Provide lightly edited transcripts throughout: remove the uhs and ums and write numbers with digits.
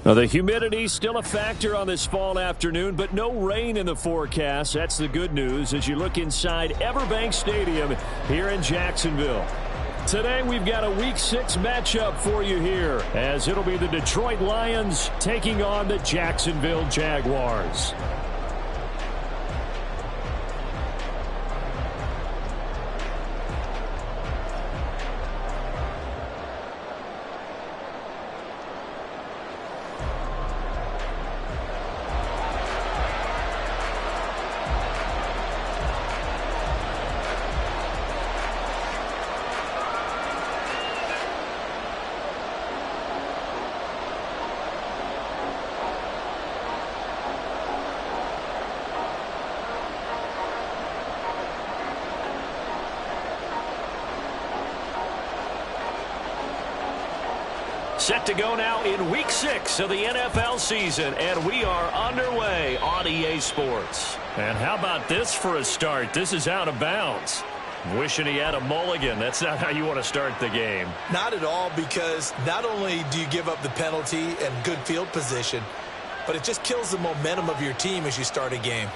Now, the humidity still a factor on this fall afternoon, but no rain in the forecast. That's the good news as you look inside Everbank Stadium here in Jacksonville. Today, we've got a Week 6 matchup for you here, as it'll be the Detroit Lions taking on the Jacksonville Jaguars. Set to go now in Week 6 of the NFL season, and we are underway on EA Sports. And how about this for a start? This is out of bounds. Wishing he had a mulligan. That's not how you want to start the game. Not at all, because not only do you give up the penalty and good field position, but it just kills the momentum of your team as you start a game.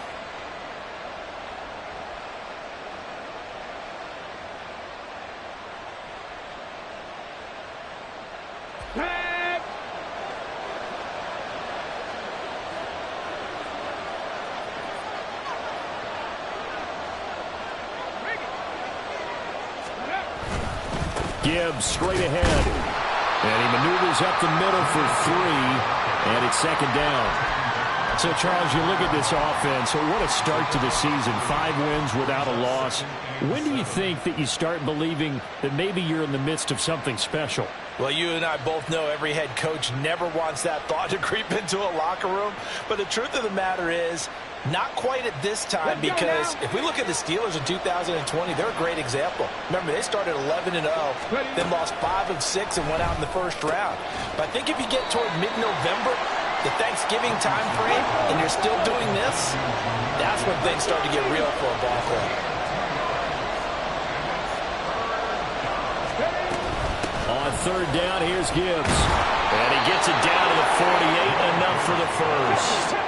Gibbs straight ahead. And he maneuvers up the middle for 3. And it's second down. So, Charles, you look at this offense. So what a start to the season. 5 wins without a loss. When do you think that you start believing that maybe you're in the midst of something special? Well, you and I both know every head coach never wants that thought to creep into a locker room. But the truth of the matter is, not quite at this time, because if we look at the Steelers in 2020, they're a great example. Remember, they started 11-0, then lost 5 of 6 and went out in the first round. But I think if you get toward mid-November, the Thanksgiving time frame, and you're still doing this, that's when things start to get real for a ball club. On third down, here's Gibbs. And he gets it down to the 48, enough for the first.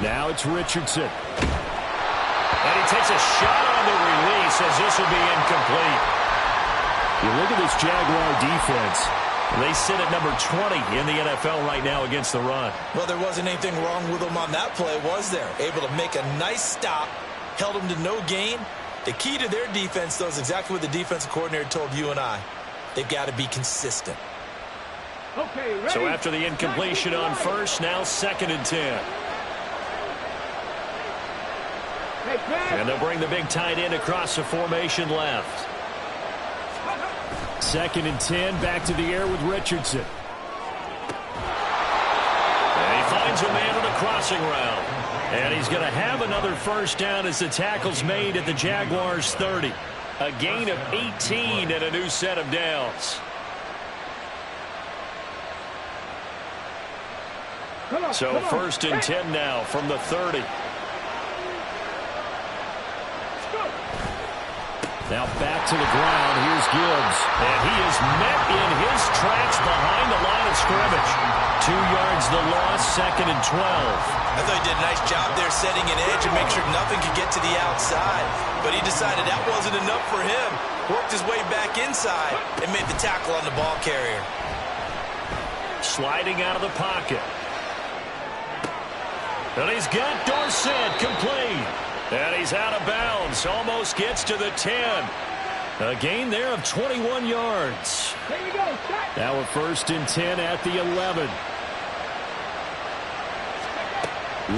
Now it's Richardson. And he takes a shot on the release as this will be incomplete. You look at this Jaguar defense. They sit at number 20 in the NFL right now against the run. Well, there wasn't anything wrong with them on that play, was there? Able to make a nice stop, held them to no gain. The key to their defense, though, is exactly what the defensive coordinator told you and I. They've got to be consistent. Okay, ready. So after the incompletion on first, now 2nd and 10. And they'll bring the big tight end across the formation left. 2nd and 10, back to the air with Richardson. And he finds a man on the crossing route. And he's going to have another first down as the tackle's made at the Jaguars' 30. A gain of 18 and a new set of downs. So 1st and 10 now from the 30. Now back to the ground. Here's Gibbs. And he is met in his tracks behind the line of scrimmage. 2 yards the loss, 2nd and 12. I thought he did a nice job there setting an edge and make sure nothing could get to the outside. But he decided that wasn't enough for him. Worked his way back inside and made the tackle on the ball carrier. Sliding out of the pocket. And he's got Dorsett complete. And he's out of bounds. Almost gets to the 10. A gain there of 21 yards. There you go. Now a 1st and 10 at the 11.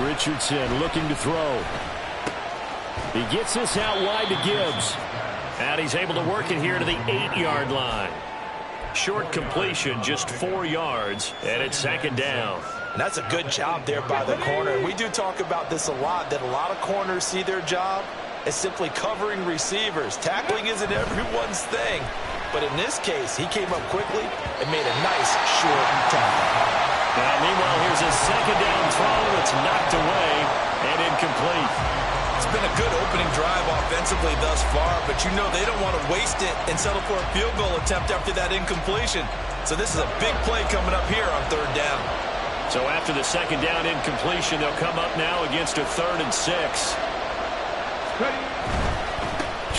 Richardson looking to throw. He gets this out wide to Gibbs. And he's able to work it here to the 8-yard line. Short completion, just 4 yards. And it's 2nd down. And that's a good job there by the corner. We do talk about this a lot, that a lot of corners see their job as simply covering receivers. Tackling isn't everyone's thing. But in this case, he came up quickly and made a nice short tackle. Now, meanwhile, here's a 2nd down throw. It's knocked away and incomplete. It's been a good opening drive offensively thus far, but you know they don't want to waste it and settle for a field goal attempt after that incompletion. So this is a big play coming up here on third down. So after the second down incompletion, they'll come up now against a 3rd and 6.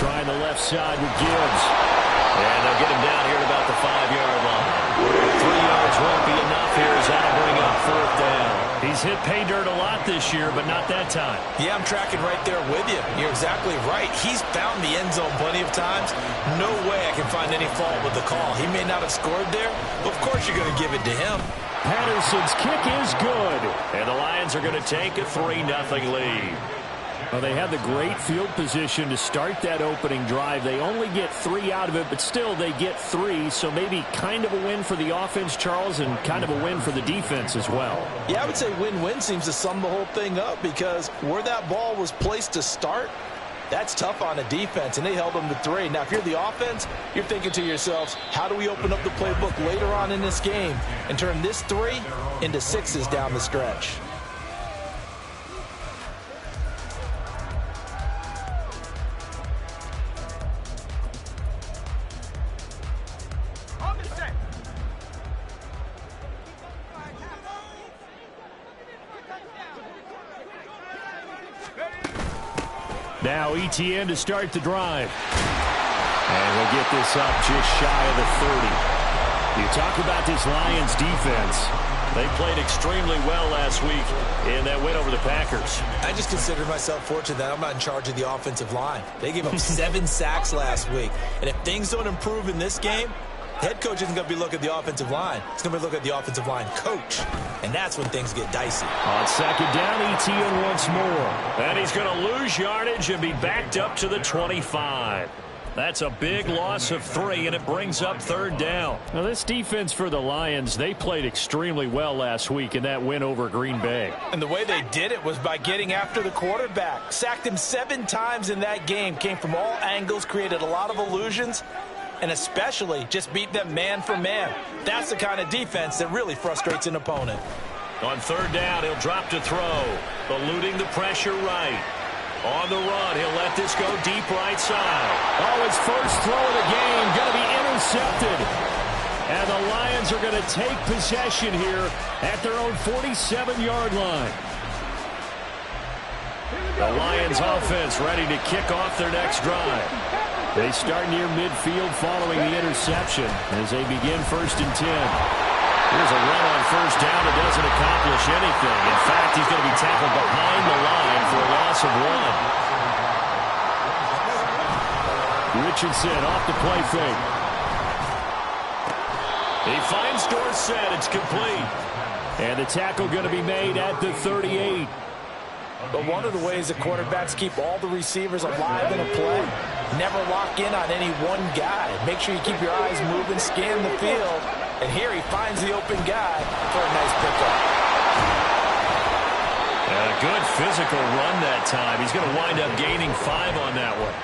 Trying the left side with Gibbs. And they'll get him down here at about the 5-yard line. 3 yards won't be enough here as that'll bring up 4th down. He's hit pay dirt a lot this year, but not that time. Yeah, I'm tracking right there with you. You're exactly right. He's found the end zone plenty of times. No way I can find any fault with the call. He may not have scored there, but of course you're going to give it to him. Patterson's kick is good. And the Lions are going to take a 3-0 lead. Well, they had the great field position to start that opening drive. They only get 3 out of it, but still they get 3. So maybe kind of a win for the offense, Charles, and kind of a win for the defense as well. Yeah, I would say win-win seems to sum the whole thing up because where that ball was placed to start, that's tough on a defense, and they held them to 3. Now, if you're the offense, you're thinking to yourselves, how do we open up the playbook later on in this game and turn this 3 into 6s down the stretch? Now ETN to start the drive. And we'll get this up just shy of the 30. You talk about this Lions defense. They played extremely well last week in that win over the Packers. I just consider myself fortunate that I'm not in charge of the offensive line. They gave up 7 sacks last week. And if things don't improve in this game, the head coach isn't going to be looking at the offensive line. He's going to be looking at the offensive line coach. And that's when things get dicey. On second down, ETN once more. And he's going to lose yardage and be backed up to the 25. That's a big loss of 3, and it brings up 3rd down. Now, this defense for the Lions, they played extremely well last week in that win over Green Bay. And the way they did it was by getting after the quarterback. Sacked him 7 times in that game. Came from all angles, created a lot of illusions, and especially just beat them man for man. That's the kind of defense that really frustrates an opponent. On 3rd down, he'll drop to throw. Eluding the pressure right. On the run, he'll let this go deep right side. Oh, his first throw of the game going to be intercepted. And the Lions are going to take possession here at their own 47-yard line. The Lions offense ready to kick off their next drive. They start near midfield following the interception as they begin 1st and 10. Here's a run on 1st down that doesn't accomplish anything. In fact, he's going to be tackled behind the line for a loss of 1. Richardson off the play fake. He finds Dorsett. It's complete. And the tackle going to be made at the 38. But one of the ways that quarterbacks keep all the receivers alive in a play, never lock in on any one guy. Make sure you keep your eyes moving, scan the field. And here he finds the open guy for a nice pickup. And a good physical run that time. He's going to wind up gaining 5 on that one.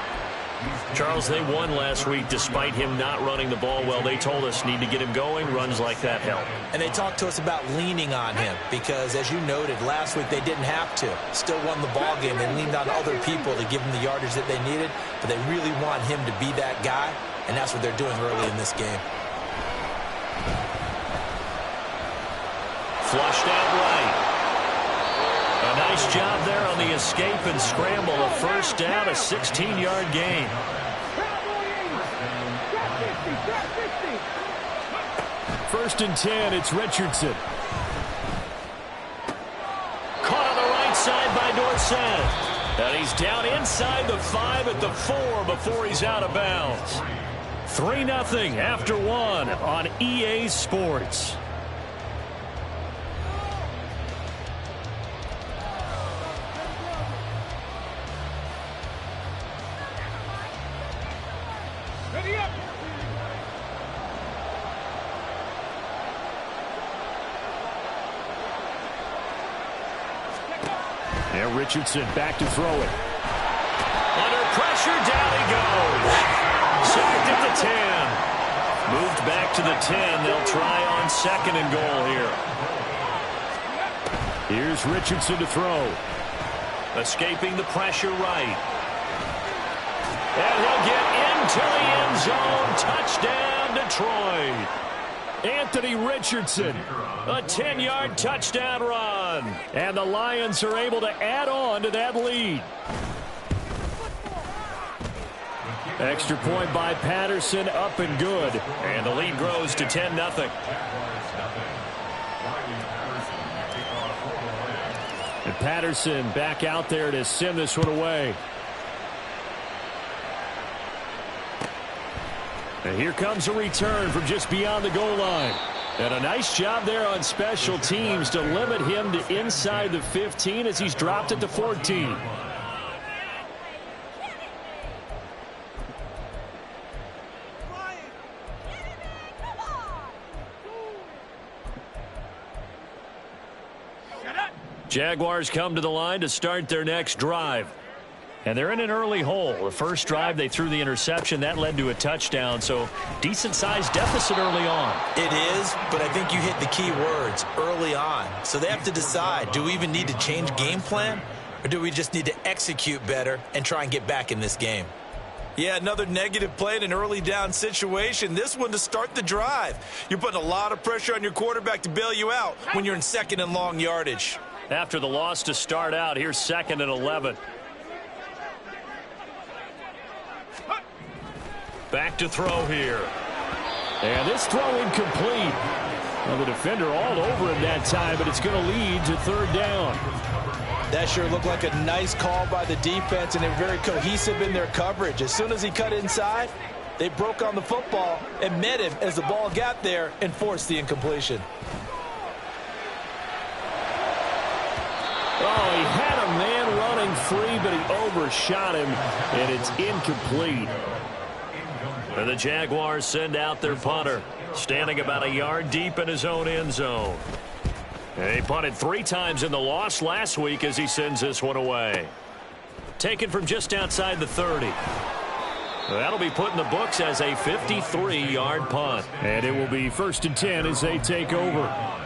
Charles, they won last week despite him not running the ball well. They told us need to get him going. Runs like that help. And they talked to us about leaning on him because, as you noted, last week they didn't have to. Still won the ball game. They leaned on other people to give them the yardage that they needed. But they really want him to be that guy, and that's what they're doing early in this game. Flushed out right. A nice job there on the escape and scramble. A 1st down, a 16-yard gain. First and 10, it's Richardson. Caught on the right side by Dorsett. And he's down inside the 5 at the 4 before he's out of bounds. 3-0 after 1 on EA Sports. And Richardson back to throw it. Under pressure, down he goes. Sacked at the 10. Moved back to the 10. They'll try on 2nd and goal here. Here's Richardson to throw. Escaping the pressure right. And he'll get into the end zone. Touchdown, Detroit. Anthony Richardson, a 10-yard touchdown run. And the Lions are able to add on to that lead. Extra point by Patterson, up and good. And the lead grows to 10-0. And Patterson back out there to send this one away. And here comes a return from just beyond the goal line. And a nice job there on special teams to limit him to inside the 15 as he's dropped it to 14. Jaguars come to the line to start their next drive. And they're in an early hole. The first drive, they threw the interception. That led to a touchdown, so decent-sized deficit early on. It is, but I think you hit the key words, early on. So they have to decide, do we even need to change game plan, or do we just need to execute better and try and get back in this game? Yeah, another negative play in an early down situation. This one to start the drive. You're putting a lot of pressure on your quarterback to bail you out when you're in second and long yardage. After the loss to start out, here's 2nd and 11. Back to throw here. And this throw incomplete. Well, the defender all over him that time, but it's going to lead to 3rd down. That sure looked like a nice call by the defense, and they're very cohesive in their coverage. As soon as he cut inside, they broke on the football and met him as the ball got there and forced the incompletion. Oh, he had a man running free, but he overshot him, and it's incomplete. And the Jaguars send out their punter, standing about a yard deep in his own end zone. And he punted 3 times in the loss last week as he sends this one away. Taken from just outside the 30. That'll be put in the books as a 53-yard punt. And it will be 1st and 10 as they take over.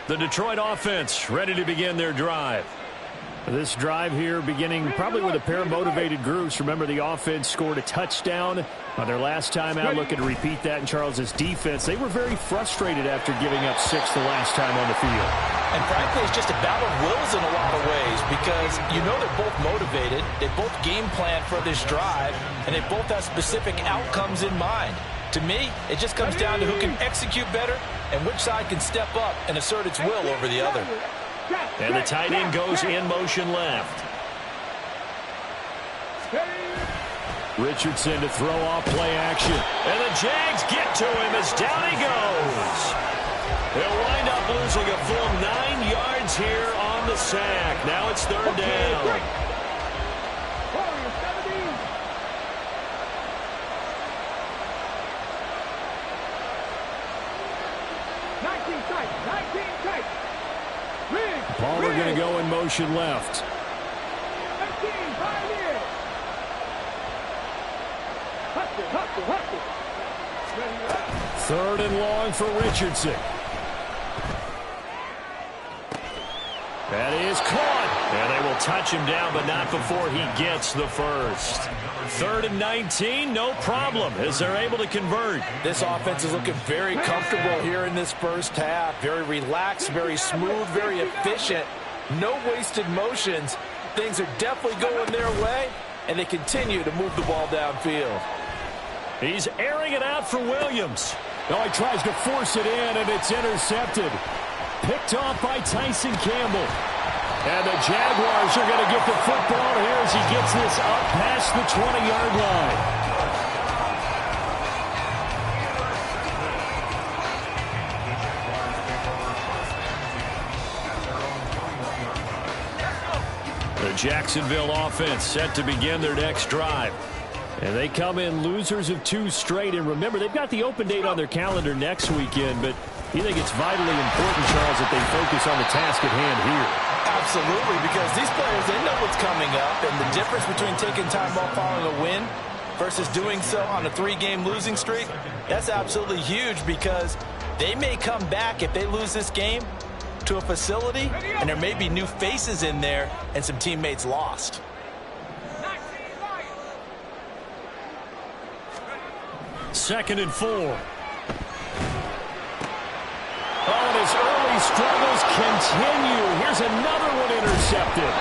The Detroit offense ready to begin their drive. This drive here beginning probably with a pair of motivated groups. Remember, the offense scored a touchdown on their last time out. Looking to repeat that in Charles's defense. They were very frustrated after giving up 6 the last time on the field. And frankly, it's just a battle of wills in a lot of ways because you know they're both motivated. They both game plan for this drive, and they both have specific outcomes in mind. To me, it just comes down to who can execute better and which side can step up and assert its will over the other. And the tight end goes in motion left. Richardson to throw off play action. And the Jags get to him as down he goes. They'll wind up losing a full 9 yards here on the sack. Now it's 3rd down. Palmer going to go in motion left. 3rd and long for Richardson. That is caught. And they will touch him down, but not before he gets the first. 3rd and 19, no problem, as they're able to convert. This offense is looking very comfortable here in this first half. Very relaxed, very smooth, very efficient. No wasted motions. Things are definitely going their way, and they continue to move the ball downfield. He's airing it out for Williams. Oh, he tries to force it in, and it's intercepted. Picked off by Tyson Campbell. And the Jaguars are going to get the football here as he gets this up past the 20-yard line. The Jacksonville offense set to begin their next drive. And they come in losers of 2 straight. And remember, they've got the open date on their calendar next weekend, but you think it's vitally important, Charles, that they focus on the task at hand here? Absolutely, because these players, they know what's coming up, and the difference between taking time off following a win versus doing so on a 3-game losing streak, that's absolutely huge because They may come back if they lose this game to a facility, and there may be new faces in there and some teammates lost. Second and 4. Oh, and his early struggles continue. Here's another one intercepted.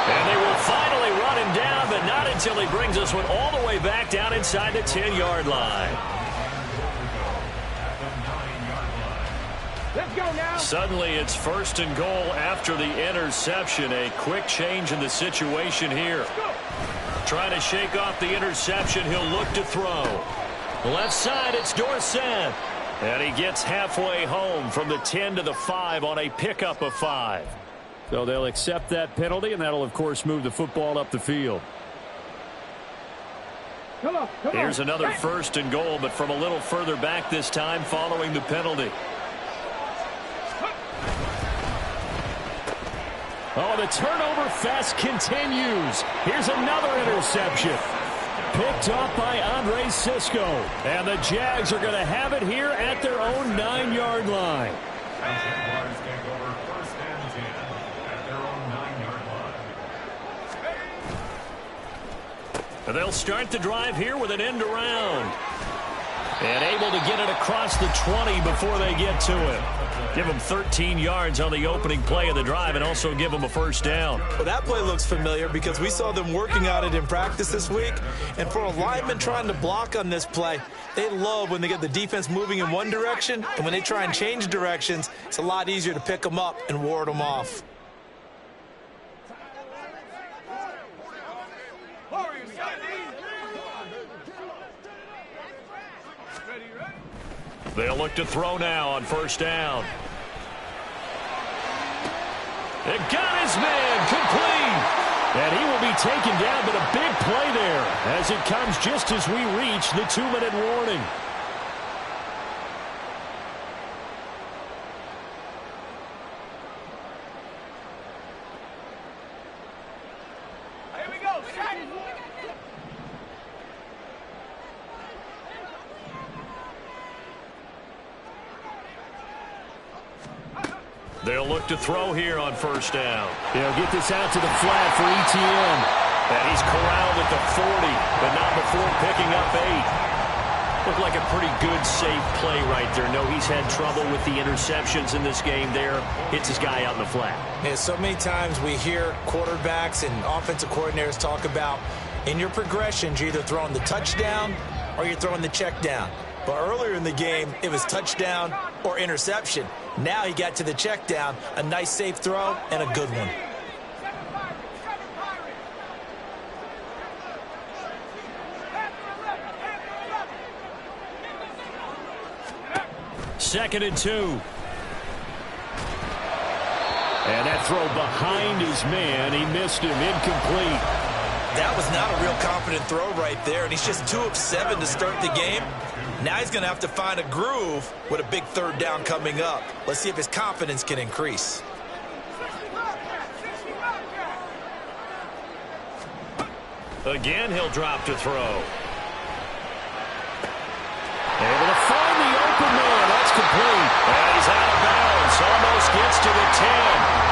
And they will finally run him down, but not until he brings this one all the way back down inside the 10-yard line. Let's go now. Suddenly it's first and goal after the interception. A quick change in the situation here. Trying to shake off the interception. He'll look to throw. Left side, it's Dorsett. And he gets halfway home from the 10 to the 5 on a pickup of 5. So they'll accept that penalty, and that'll, of course, move the football up the field. Come on. Here's another first and goal, but from a little further back this time following the penalty. Oh, the turnover fest continues. Here's another interception. Picked up by Andre Cisco. And the Jags are going to have it here at their own 9-yard line. And they'll start the drive here with an end around. And able to get it across the 20 before they get to it. Give them 13 yards on the opening play of the drive and also give them a first down. Well, that play looks familiar because we saw them working on it in practice this week. And for a lineman trying to block on this play, they love when they get the defense moving in one direction. And when they try and change directions, it's a lot easier to pick them up and ward them off. They'll look to throw now on first down. It got his man complete. And he will be taken down, but a big play there as it comes just as we reach the 2-minute warning. Here we go. They'll look to throw here on first down. They'll get this out to the flat for ETN. And he's corralled at the 40, but not before picking up 8. Looked like a pretty good, safe play right there. No, he's had trouble with the interceptions in this game there. Hits his guy out in the flat. Yeah, so many times we hear quarterbacks and offensive coordinators talk about in your progressions, you're either throwing the touchdown or you're throwing the check down. But earlier in the game, it was touchdown or interception. Now he got to the check down, a nice safe throw, and a good one. Second and 2. And that throw behind his man. He missed him. Incomplete. That was not a real confident throw right there, and he's just 2 of 7 to start the game. Now he's going to have to find a groove with a big third down coming up. Let's see if his confidence can increase. Again, he'll drop to throw. Able to find the open man. That's complete. And he's out of bounds. Almost gets to the 10.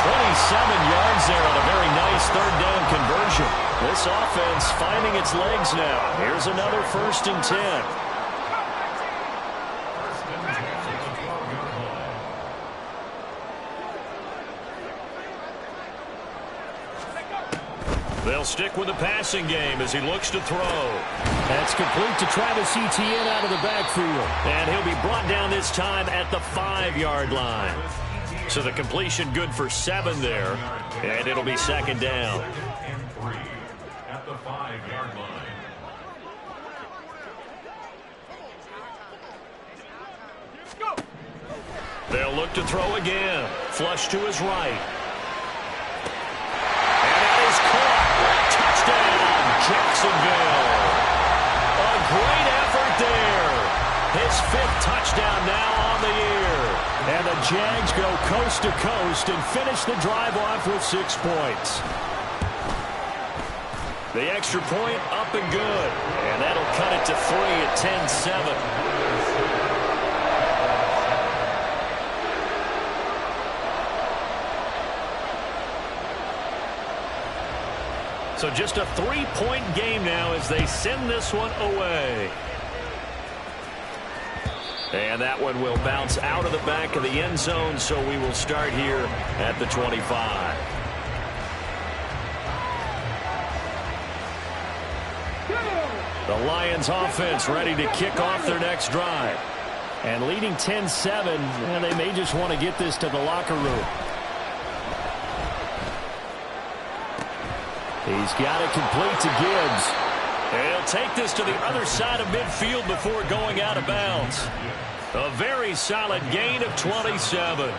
27 yards there on a very nice third down conversion. This offense finding its legs now. Here's another first and 10. They'll stick with the passing game as he looks to throw. That's complete to Travis Etienne out of the backfield. And he'll be brought down this time at the 5-yard line. So the completion good for 7 there. And it'll be second down. At the 5-yard line. They'll look to throw again. Flush to his right. Touchdown, Jacksonville. A great effort there. His 5th touchdown now on the year. And the Jags go coast to coast and finish the drive off with 6 points. The extra point up and good. And that'll cut it to 3 at 10-7. So just a 3-point game now as they send this one away. And that one will bounce out of the back of the end zone, so we will start here at the 25. The Lions offense ready to kick off their next drive. And leading 10-7, and they may just want to get this to the locker room. He's got it complete to Gibbs. And he'll take this to the other side of midfield before going out of bounds. A very solid gain of 27.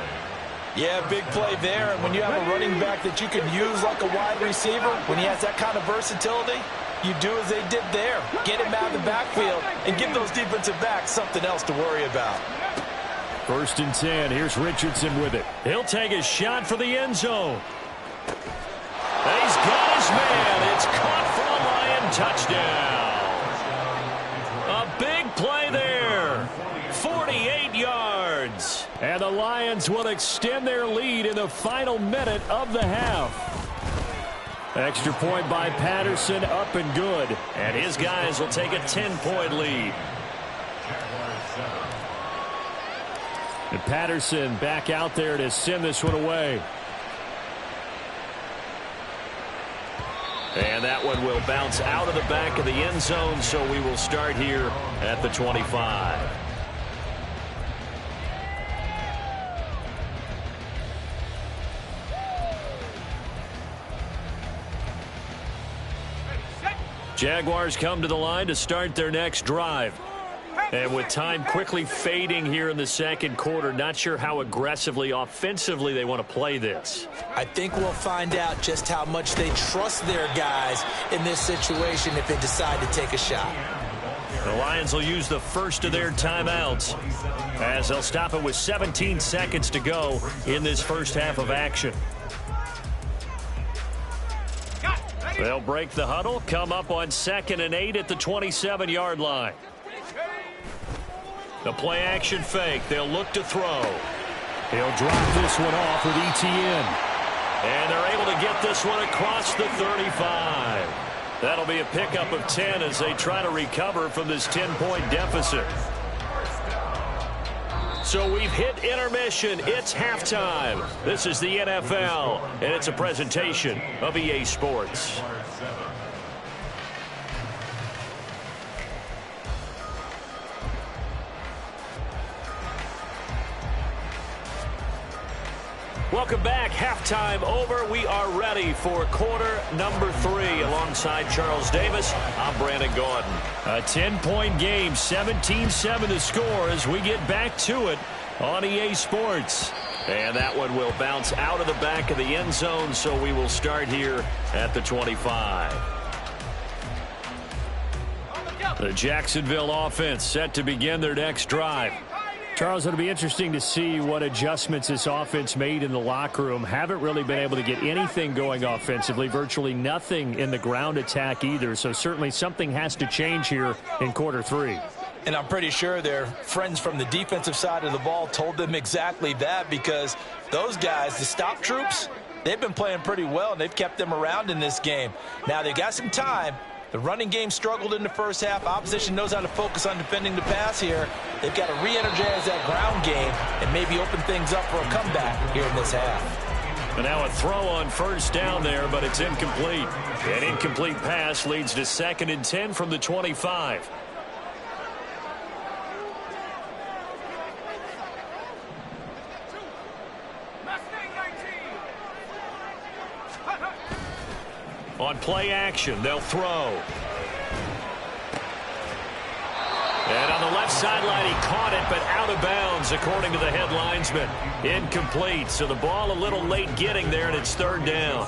Yeah, big play there. And when you have a running back that you can use like a wide receiver, when he has that kind of versatility, you do as they did there. Get him out of the backfield and give those defensive backs something else to worry about. 1st and 10. Here's Richardson with it. He'll take a shot for the end zone. He's got his man. It's caught for a Lion touchdown. A big play there. 48 yards. And the Lions will extend their lead in the final minute of the half. Extra point by Patterson, up and good. And his guys will take a 10-point lead. And Patterson back out there to send this one away. And that one will bounce out of the back of the end zone, so we will start here at the 25. Jaguars come to the line to start their next drive. And with time quickly fading here in the second quarter, not sure how aggressively, offensively they want to play this. I think we'll find out just how much they trust their guys in this situation if they decide to take a shot. The Lions will use the first of their timeouts as they'll stop it with 17 seconds to go in this first half of action. They'll break the huddle, come up on 2nd and 8 at the 27-yard line. The play action fake. They'll look to throw. He'll drop this one off with ETN. And they're able to get this one across the 35. That'll be a pickup of 10 as they try to recover from this 10-point deficit. So we've hit intermission. It's halftime. This is the NFL, and it's a presentation of EA Sports. Welcome back. Halftime over. We are ready for quarter number 3. Alongside Charles Davis, I'm Brandon Gordon. A 10-point game, 17-7 to score as we get back to it on EA Sports. And that one will bounce out of the back of the end zone, so we will start here at the 25. The Jacksonville offense set to begin their next drive. Charles, it'll be interesting to see what adjustments this offense made in the locker room. Haven't really been able to get anything going offensively, virtually nothing in the ground attack either. So certainly something has to change here in quarter 3. And I'm pretty sure their friends from the defensive side of the ball told them exactly that, because those guys, the stop troops, they've been playing pretty well, and they've kept them around in this game. Now, they got some time. The running game struggled in the first half. Opposition knows how to focus on defending the pass here. They've got to re-energize that ground game and maybe open things up for a comeback here in this half. And now a throw on first down there, but it's incomplete. An incomplete pass leads to 2nd and 10 from the 25. On play action, they'll throw. And on the left sideline, he caught it, but out of bounds, according to the head linesman. Incomplete, so the ball a little late getting there, and it's 3rd down.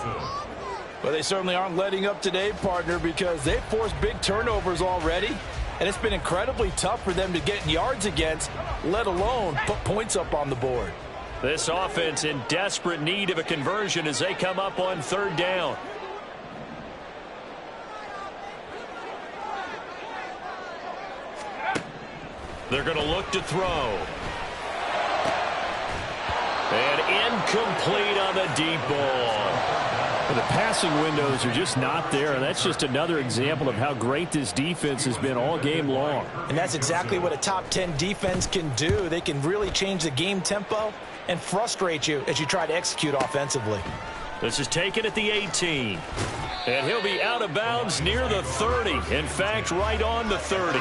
Well, they certainly aren't letting up today, partner, because they've forced big turnovers already, and it's been incredibly tough for them to get yards against, let alone put points up on the board. This offense in desperate need of a conversion as they come up on 3rd down. They're going to look to throw. And incomplete on the deep ball. The passing windows are just not there, and that's just another example of how great this defense has been all game long. And that's exactly what a top 10 defense can do. They can really change the game tempo and frustrate you as you try to execute offensively. This is taken at the 18. And he'll be out of bounds near the 30. In fact, right on the 30.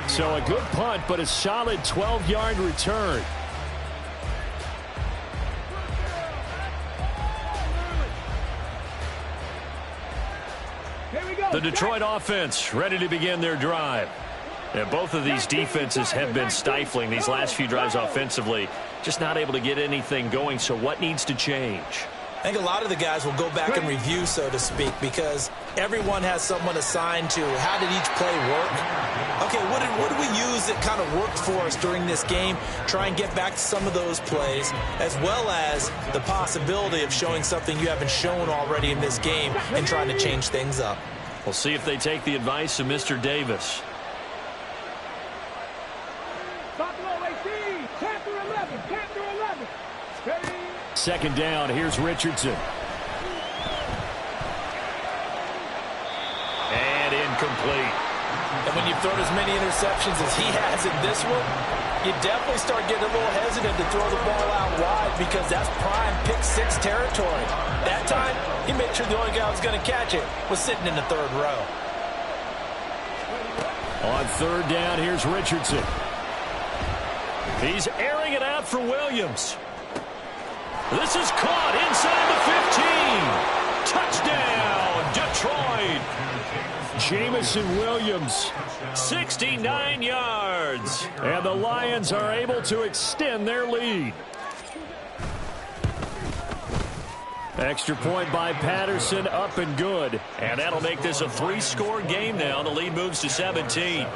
So a good punt, but a solid 12-yard return. The Detroit offense ready to begin their drive. And both of these defenses have been stifling these last few drives offensively. Just not able to get anything going. So what needs to change? I think a lot of the guys will go back and review, so to speak, because everyone has someone assigned to how did each play work. Okay, what did we use that kind of worked for us during this game? Try and get back to some of those plays, as well as the possibility of showing something you haven't shown already in this game and trying to change things up. We'll see if they take the advice of Mr. Davis. Second down, here's Richardson. And incomplete. And when you've thrown as many interceptions as he has in this one, you definitely start getting a little hesitant to throw the ball out wide because that's prime pick-6 territory. That time, he made sure the only guy who was going to catch it was sitting in the third row. On third down, here's Richardson. He's airing it out for Williams. This is caught inside the 15. Touchdown, Detroit. Jamison Williams, 69 yards. And the Lions are able to extend their lead. Extra point by Patterson, up and good. And that'll make this a 3-score game now. The lead moves to 17.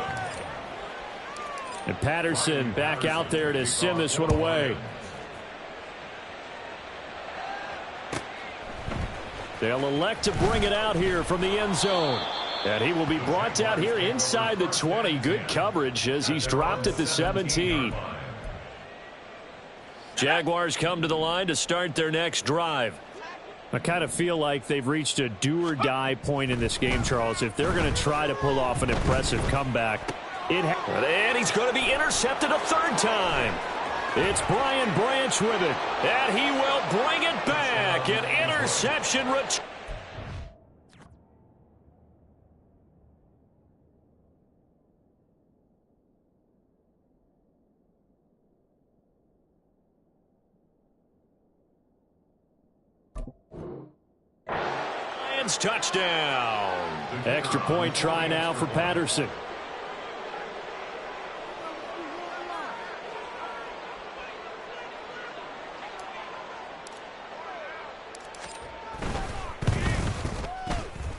And Patterson back out there to send this one away. They'll elect to bring it out here from the end zone. And he will be brought out here inside the 20. Good coverage as he's dropped at the 17. Jaguars come to the line to start their next drive. I kind of feel like they've reached a do-or-die point in this game, Charles. If they're going to try to pull off an impressive comeback, and he's going to be intercepted a third time. It's Brian Branch with it, and he will bring it back. An interception return. Lions touchdown. Extra point try now for Patterson.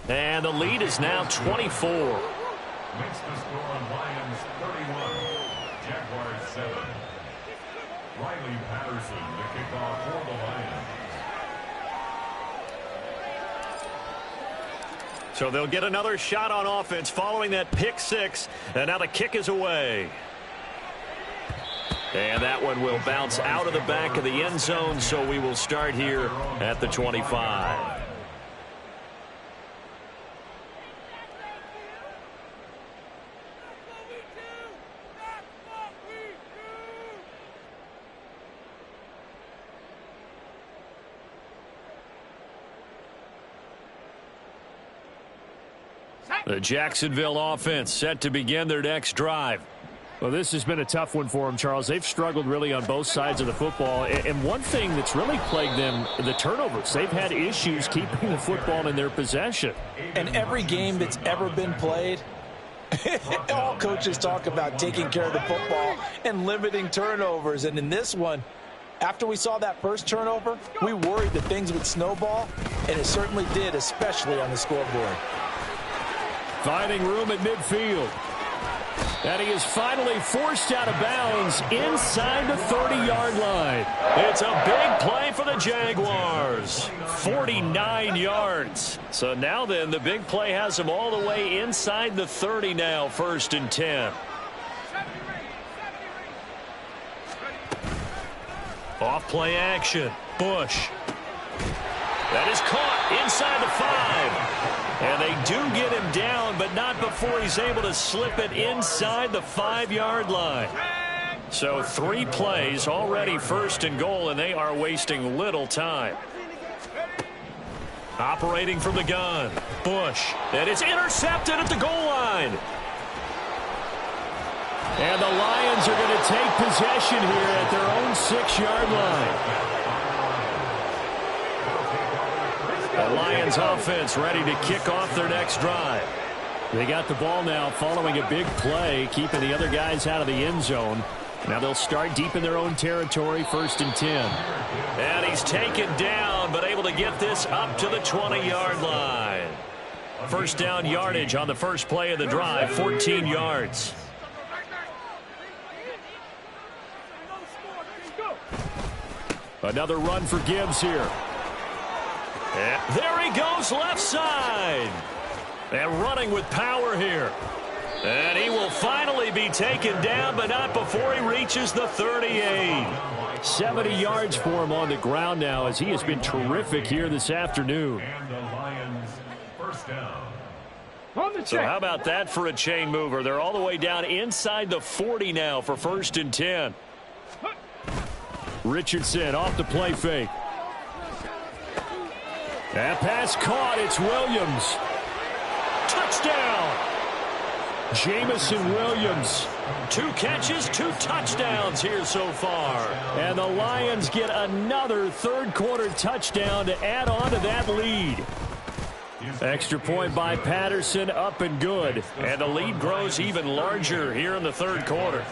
And the lead is now 24. Makes the score on Lions 31, Jaguars 7. Riley Patterson, the kickoff for the Lions. So they'll get another shot on offense following that pick 6. And now the kick is away. And that one will bounce out of the back of the end zone. So we will start here at the 25. The Jacksonville offense set to begin their next drive. Well, this has been a tough one for them, Charles. They've struggled really on both sides of the football. And one thing that's really plagued them, the turnovers. They've had issues keeping the football in their possession. And every game that's ever been played, all coaches talk about taking care of the football and limiting turnovers. And in this one, after we saw that first turnover, we worried that things would snowball, and it certainly did, especially on the scoreboard. Finding room at midfield. And he is finally forced out of bounds inside the 30-yard line. It's a big play for the Jaguars. 49 yards. So now then, the big play has him all the way inside the 30 now, 1st and 10. Off play action. Bush. That is caught inside the 5. And they do get him down, but not before he's able to slip it inside the 5-yard line. So 3 plays, already 1st and goal, and they are wasting little time. Operating from the gun, Bush. And it's intercepted at the goal line. And the Lions are going to take possession here at their own 6-yard line. The Lions offense ready to kick off their next drive. They got the ball now following a big play, keeping the other guys out of the end zone. Now they'll start deep in their own territory, 1st and 10. And he's taken down, but able to get this up to the 20-yard line. First down yardage on the first play of the drive, 14 yards. Another run for Gibbs here. And there he goes, left side. And running with power here. And he will finally be taken down, but not before he reaches the 38. 70 yards for him on the ground now, as he has been terrific here this afternoon. And the Lions first down. So how about that for a chain mover? They're all the way down inside the 40 now for 1st and 10. Richardson off the play fake. That pass caught. It's Williams. Touchdown. Jamison Williams. 2 catches, 2 touchdowns here so far. And the Lions get another third-quarter touchdown to add on to that lead. Extra point by Patterson, up and good. And the lead grows even larger here in the third quarter.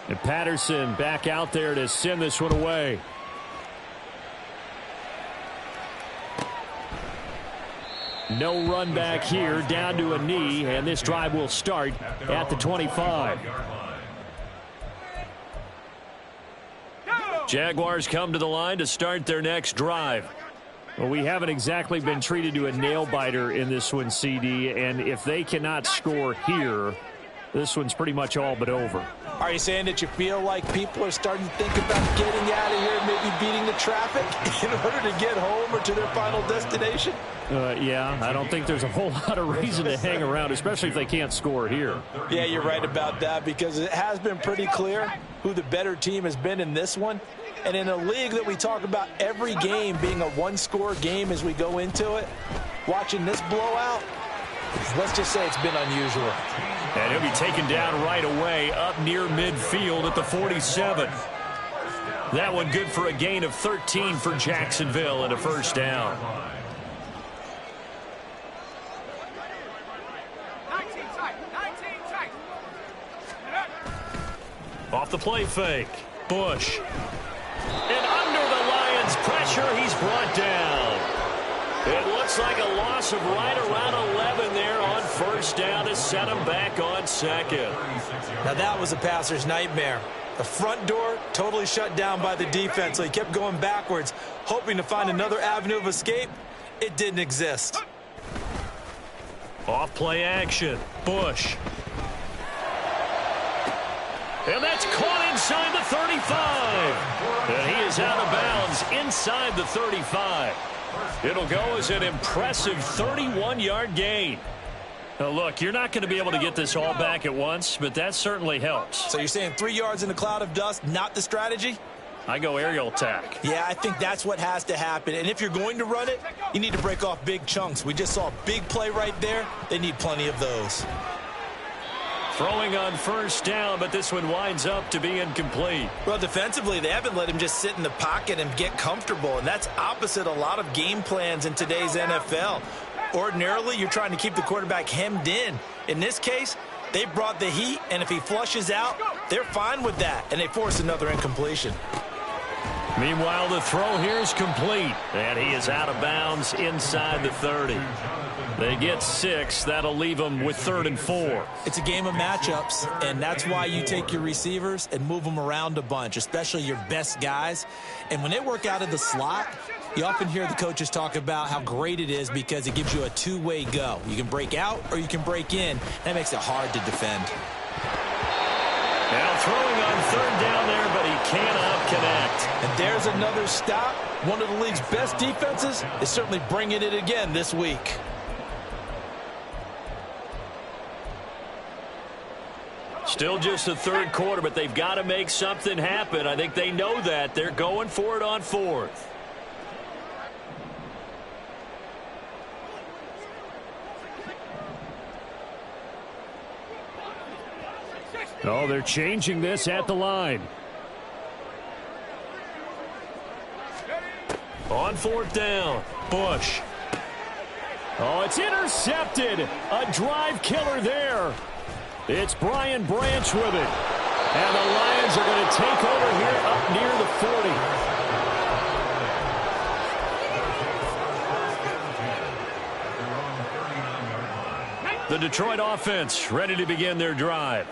And Patterson back out there to send this one away. No run back here, down to a knee, and this drive will start at the 25. Jaguars come to the line to start their next drive. Well, we haven't exactly been treated to a nail-biter in this one, CD, and if they cannot score here, this one's pretty much all but over. Are you saying that you feel like people are starting to think about getting out of here, maybe beating the traffic in order to get home or to their final destination? Yeah, I don't think there's a whole lot of reason to hang around, especially if they can't score here. Yeah, you're right about that, because it has been pretty clear who the better team has been in this one. And in a league that we talk about every game being a one-score game as we go into it, watching this blowout, let's just say it's been unusual. And he'll be taken down right away up near midfield at the 47. That one good for a gain of 13 for Jacksonville and a first down. Off the play fake, Bush. And under the Lions' pressure, he's brought down. It looks like a loss of right around 11 there on first down to set him back on second. Now that was a passer's nightmare. The front door totally shut down by the defense, so he kept going backwards, hoping to find another avenue of escape. It didn't exist. Off play action, Bush. And that's caught inside the 35. And he is out of bounds inside the 35. It'll go as an impressive 31-yard gain. Now, look, you're not going to be able to get this all back at once, but that certainly helps. So you're saying 3 yards in a cloud of dust, not the strategy? I go aerial attack. Yeah, I think that's what has to happen. And if you're going to run it, you need to break off big chunks. We just saw a big play right there. They need plenty of those. Throwing on first down, but this one winds up to be incomplete. Well, defensively, they haven't let him just sit in the pocket and get comfortable, and that's opposite a lot of game plans in today's NFL. Ordinarily, you're trying to keep the quarterback hemmed in. In this case, they brought the heat, and if he flushes out, they're fine with that, and they force another incompletion. Meanwhile, the throw here is complete, and he is out of bounds inside the 30. They get 6. That'll leave them with 3rd and 4. It's a game of matchups, and that's why you take your receivers and move them around a bunch, especially your best guys. And when they work out of the slot, you often hear the coaches talk about how great it is because it gives you a two-way go. You can break out or you can break in. That makes it hard to defend. Now throwing on third down there, but he cannot connect. And there's another stop. One of the league's best defenses is certainly bringing it again this week. Still just the third quarter, but they've got to make something happen. I think they know that. They're going for it on fourth. Oh, they're changing this at the line. On fourth down, Bush. Oh, it's intercepted. A drive killer there. It's Brian Branch with it. And the Lions are going to take over here up near the 40. The Detroit offense ready to begin their drive.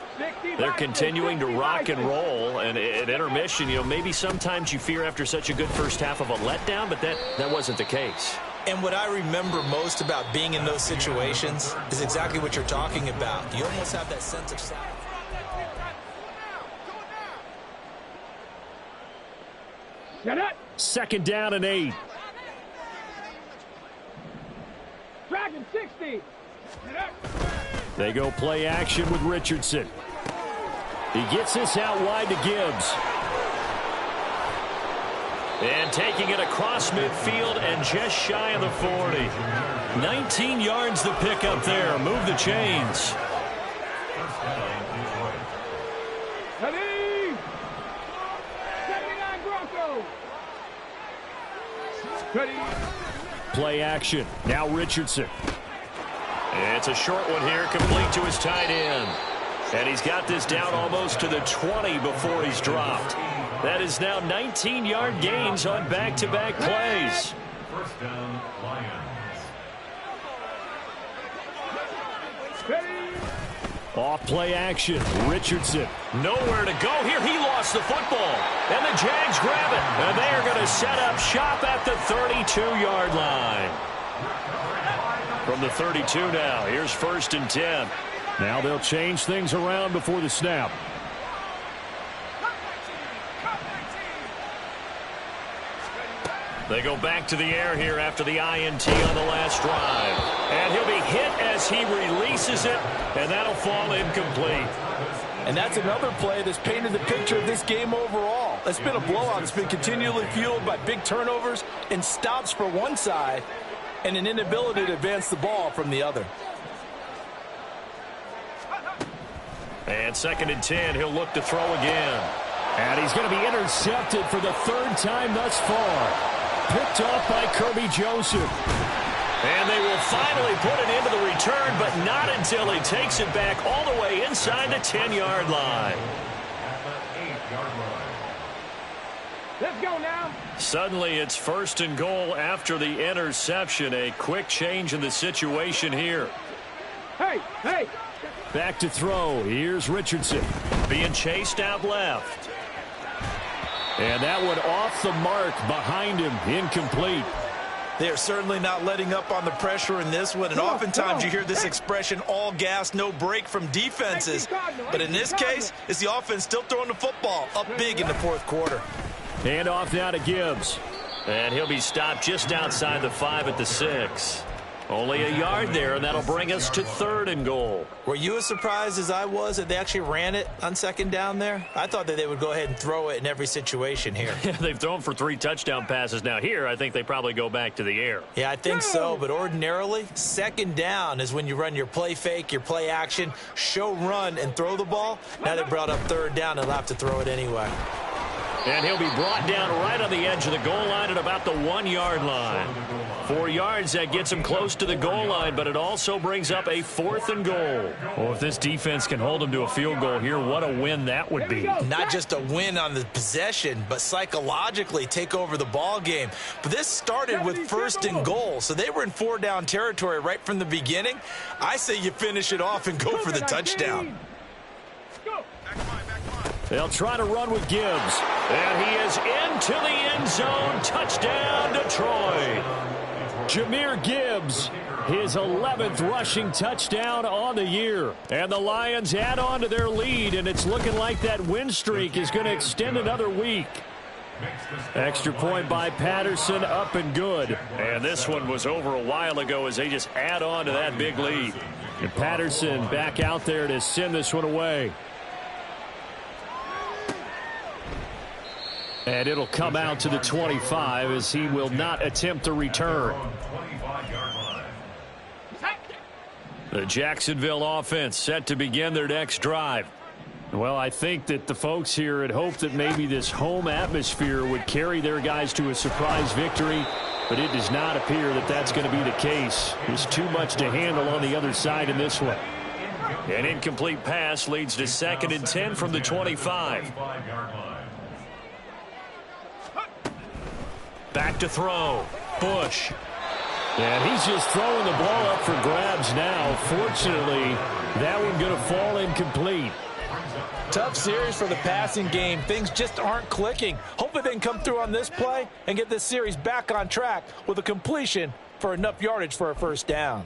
They're continuing to rock and roll, and at intermission, maybe sometimes you fear after such a good first half of a letdown, but that wasn't the case. And what I remember most about being in those situations is exactly what you're talking about. You almost have that sense of silence. Second down and 8. Dragon 60. They go play action with Richardson. He gets this out wide to Gibbs. And taking it across midfield and just shy of the 40. 19 yards the pick up there. Move the chains. Ready. 79 Broncos. Ready. Play action. Now Richardson. It's a short one here, complete to his tight end. And he's got this down almost to the 20 before he's dropped. That is now 19-yard gains on back-to-back plays. First down, Lions. Off play action. Richardson. Nowhere to go here. He lost the football. And the Jags grab it. And they are going to set up shop at the 32-yard line. From the 32 now. Here's first and 10. Now they'll change things around before the snap. They go back to the air here after the INT on the last drive. And he'll be hit as he releases it, and that'll fall incomplete. And that's another play that's painted the picture of this game overall. It's been a blowout. It's been continually fueled by big turnovers and stops for one side and an inability to advance the ball from the other. And second and 10, he'll look to throw again. And he's going to be intercepted for the third time thus far. Picked off by Kirby Joseph. And they will finally put it into the return, but not until he takes it back all the way inside the 10-yard line. Let's go now. Suddenly it's first and goal after the interception. A quick change in the situation here. Hey, hey. Back to throw. Here's Richardson. Being chased out left. And that one off the mark behind him. Incomplete. They are certainly not letting up on the pressure in this one. And oftentimes you hear this expression, all gas, no break from defenses. But in this case, it's the offense still throwing the football up big in the fourth quarter. Hand off now to Gibbs. And he'll be stopped just outside the 5 at the 6. Only a yard there, and that'll bring us to third and goal. Were you as surprised as I was that they actually ran it on second down there? I thought that they would go ahead and throw it in every situation here. They've thrown for 3 touchdown passes now. Here, I think they probably go back to the air. Yeah, I think so, but ordinarily, second down is when you run your play fake, your play action, show run, and throw the ball. Now they brought up third down, and they'll have to throw it anyway. And he'll be brought down right on the edge of the goal line at about the 1-yard line. 4 yards, that gets him close to the goal line, but it also brings up a fourth and goal. Well, if this defense can hold them to a field goal here, what a win that would be. Not just a win on the possession, but psychologically take over the ball game. But this started with first and goal, so they were in 4-down territory right from the beginning. I say you finish it off and go for the touchdown. They'll try to run with Gibbs. And he is into the end zone. Touchdown, Detroit. Jahmyr Gibbs, his 11th rushing touchdown on the year. And the Lions add on to their lead, and it's looking like that win streak is going to extend another week. Extra point by Patterson, up and good. And this one was over a while ago as they just add on to that big lead. And Patterson back out there to send this one away. And it'll come out to the 25 as he will not attempt to return. The Jacksonville offense set to begin their next drive. Well, I think that the folks here had hoped that maybe this home atmosphere would carry their guys to a surprise victory, but it does not appear that that's going to be the case. There's too much to handle on the other side in this one. An incomplete pass leads to 2nd and 10 from the 25. Back to throw. Bush. And he's just throwing the ball up for grabs now. Fortunately, that one going to fall incomplete. Tough series for the passing game. Things just aren't clicking. Hopefully they can come through on this play and get this series back on track with a completion for enough yardage for a first down.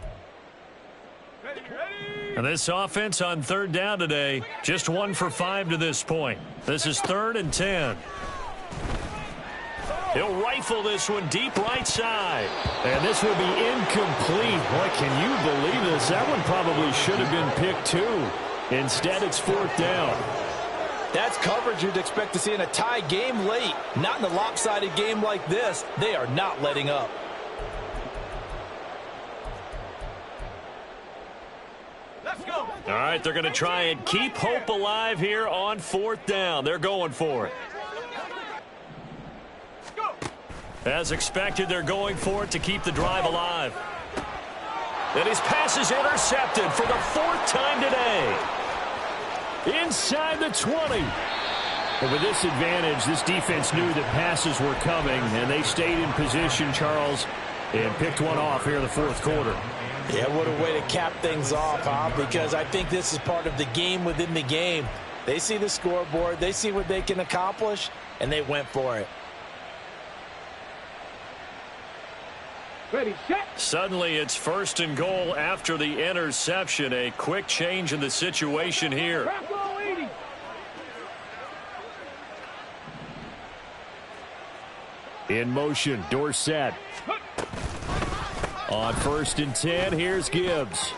And this offense on 3rd down today, just 1 for 5 to this point. This is 3rd and 10. He'll rifle this one deep right side. And this will be incomplete. Boy, can you believe this? That one probably should have been picked too. Instead, it's 4th down. That's coverage you'd expect to see in a tie game late. Not in a lopsided game like this. They are not letting up. Let's go. All right, they're going to try and keep hope alive here on 4th down. They're going for it. As expected, they're going for it to keep the drive alive. And his pass is intercepted for the 4th time today. Inside the 20. And with this advantage, this defense knew that passes were coming, and they stayed in position, Charles, and picked one off here in the 4th quarter. Yeah, what a way to cap things off, huh? Because I think this is part of the game within the game. They see the scoreboard, they see what they can accomplish, and they went for it. Ready, set. Suddenly, it's 1st and goal after the interception. A quick change in the situation here. Bronco 80. In motion, Dorsett. On 1st and 10, here's Gibbs.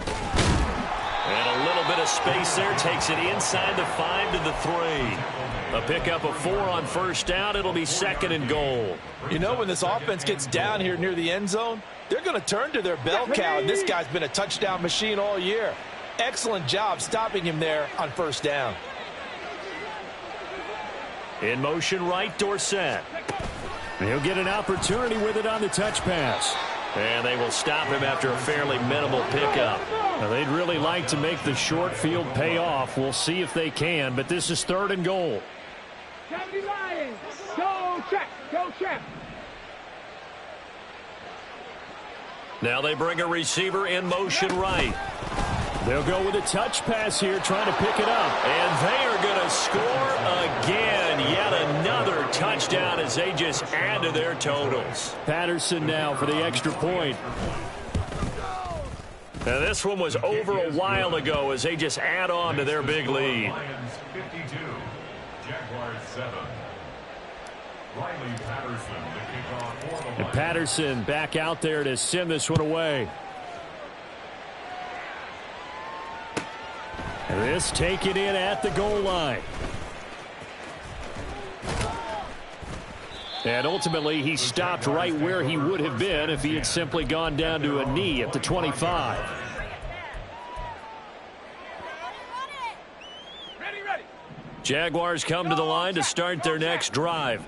And a little bit of space there. Takes it inside the 5 to the 3. A pickup of 4 on 1st down. It'll be 2nd and goal. You know, when this offense gets down here near the end zone, they're going to turn to their bell cow, and this guy's been a touchdown machine all year. Excellent job stopping him there on 1st down. In motion right, Dorsett. He'll get an opportunity with it on the touch pass. And they will stop him after a fairly minimal pickup. Now, they'd really like to make the short field pay off. We'll see if they can, but this is 3rd and goal. 70 Lions. Go check. Go check. Now they bring a receiver in motion right. They'll go with a touch pass here, trying to pick it up. And they are going to score again. Yet another touchdown as they just add to their totals. Patterson now for the extra point. Now this one was over a while ago as they just add on to their big lead. Lions 52, Jaguars 7. Riley Patterson, the kickoff for the And Lions. Patterson back out there to send this one away. And this taken in at the goal line. And ultimately, he stopped right where he would have been if he had simply gone down to a knee at the 25. Jaguars come to the line to start their next drive.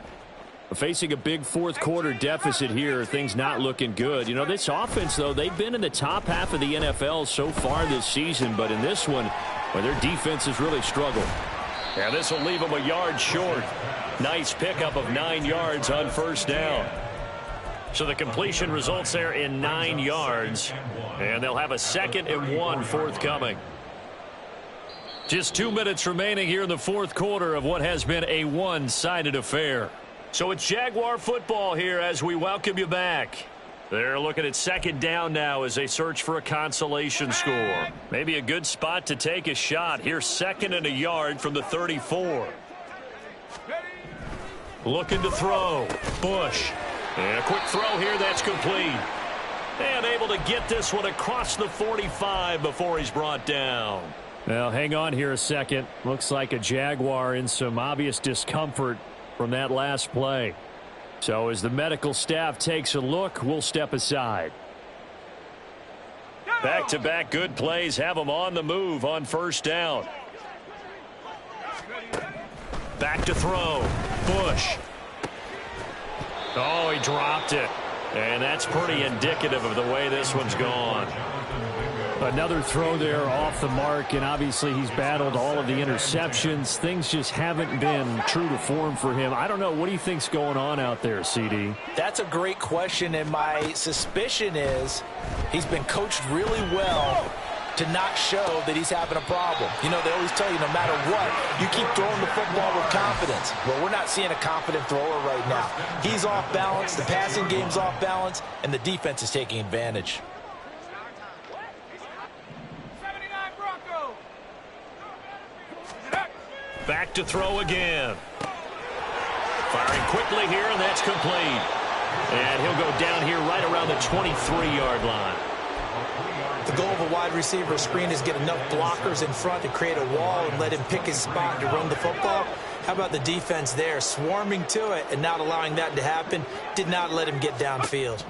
Facing a big 4th quarter deficit here, things not looking good. You know, this offense, though, they've been in the top half of the NFL so far this season, but in this one, well, their defense has really struggled. And this will leave them a yard short. Nice pickup of 9 yards on 1st down. So the completion results there in 9 yards, and they'll have a 2nd and 1 forthcoming. Just 2 minutes remaining here in the 4th quarter of what has been a one-sided affair. So it's Jaguar football here as we welcome you back. They're looking at second down now as they search for a consolation score. Maybe a good spot to take a shot. Here's 2nd and a yard from the 34. Looking to throw. Bush. And a quick throw here. That's complete. And able to get this one across the 45 before he's brought down. Well, hang on here a second. Looks like a Jaguar in some obvious discomfort from that last play. So as the medical staff takes a look, we'll step aside. Back-to-back good plays have them on the move on first down. Back to throw. Bush. Oh, he dropped it. And that's pretty indicative of the way this one's gone. Another throw there off the mark, and obviously he's battled all of the interceptions. Things just haven't been true to form for him. I don't know. What do you think's going on out there, CD? That's a great question, and my suspicion is he's been coached really well to not show that he's having a problem. You know, they always tell you no matter what, you keep throwing the football with confidence. Well, we're not seeing a confident thrower right now. He's off balance, the passing game's off balance, and the defense is taking advantage. Back to throw again. Firing quickly here, and that's complete. And he'll go down here right around the 23-yard line. The goal of a wide receiver screen is get enough blockers in front to create a wall and let him pick his spot to run the football. How about the defense there, swarming to it and not allowing that to happen? Did not let him get downfield.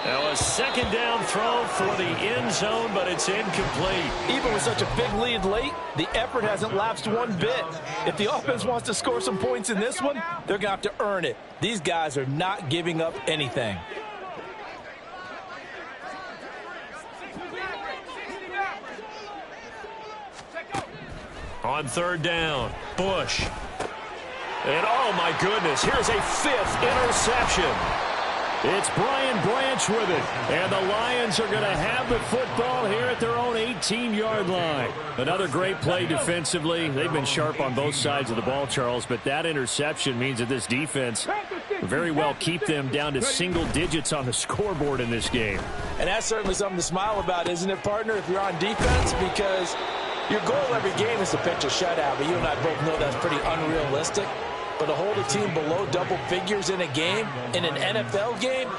Now a second down throw for the end zone, but it's incomplete. Even with such a big lead late, the effort hasn't lapsed one bit. If the offense wants to score some points in this one, they're going to have to earn it. These guys are not giving up anything. On third down, Bush. And oh my goodness, here's a 5th interception. It's Brian Branch with it. And the Lions are going to have the football here at their own 18-yard line. Another great play defensively. They've been sharp on both sides of the ball, Charles, but that interception means that this defense very well keep them down to single digits on the scoreboard in this game. And that's certainly something to smile about, isn't it, partner, if you're on defense? Because your goal every game is to pitch a shutout, but you and I both know that's pretty unrealistic. But to hold a team below double figures in a game, in an NFL game,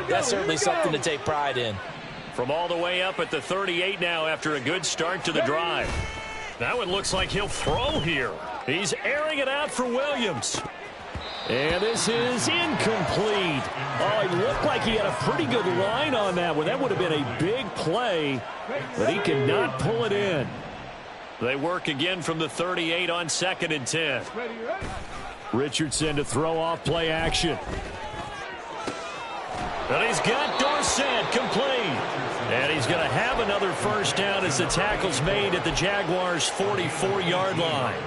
that's certainly something to take pride in. From all the way up at the 38 now after a good start to the drive. Now it looks like he'll throw here. He's airing it out for Williams. And this is incomplete. Oh, it looked like he had a pretty good line on that one. That would have been a big play, but he could not pull it in. They work again from the 38 on 2nd and 10. Richardson to throw off play action. And he's got Dorsett complete. And he's going to have another first down as the tackle's made at the Jaguars' 44-yard line.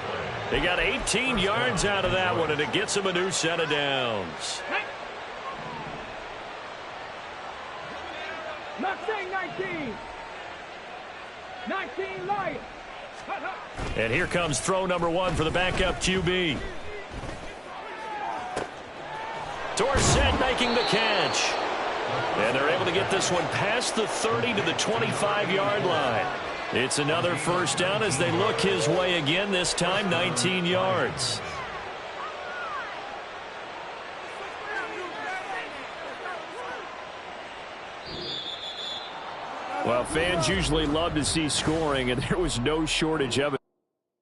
They got 18 yards out of that one, and it gets them a new set of downs. 19 Lions. And here comes throw number 1 for the backup QB. Dorsett making the catch. And they're able to get this one past the 30 to the 25-yard line. It's another first down as they look his way again, this time 19 yards. Well, fans usually love to see scoring, and there was no shortage of it.